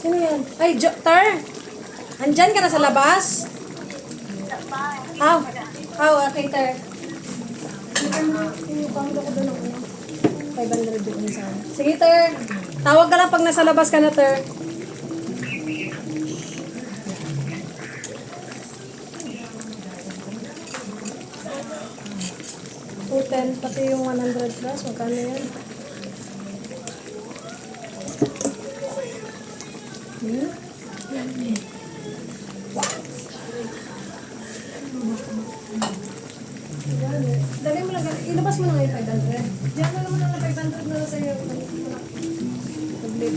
Sino yan? Ay, Tar! Andyan ka na sa labas? How? How? Okay, Tar. Pamilo ko doon ako. 500 doon sa akin. Sige, Tar. Tawag ka lang pag nasa labas ka na, Tar. Ten, pati yung 100 plus, magkano yan? Dali mo lang, ilabas mo na ngayon 500. Diyan na naman na 500 na lang sa'yo. Paglit.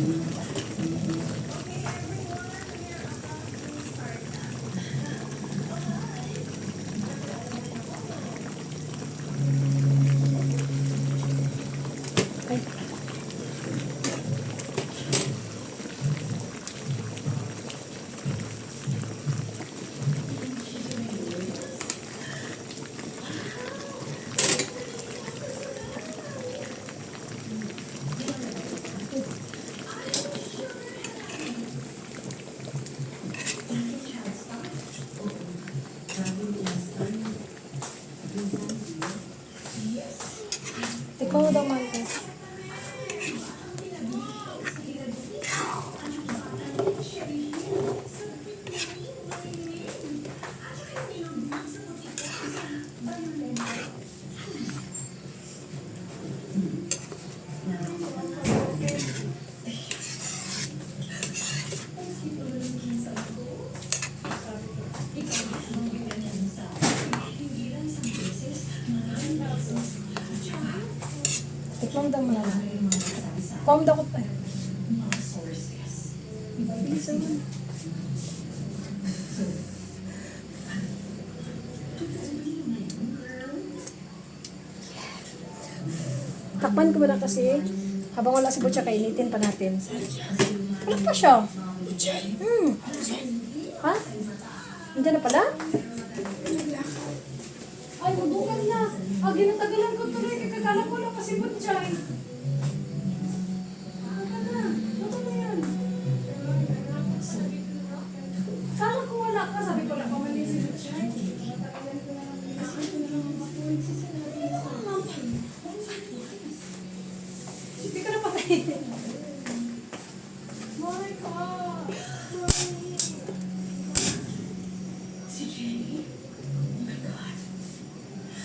Ay. Ikaw daw, Marcos. Tikman daw mo na lang. Kom daw ko pa. Bilisan mo. Takpan ko ba na kasi habang wala si Butcha, kainitin pa natin. Wala pa siya. Ha? Nandiyan na pala? Ay, mabukan na. Ginatagalan ko tuloy. Kakala ko lang kasi Butcha. Baka na. Baka na yan. Kala ko wala ka. Sabi ko lang pamali si Butcha. Hindi ka na patay. My God. Si Jenny.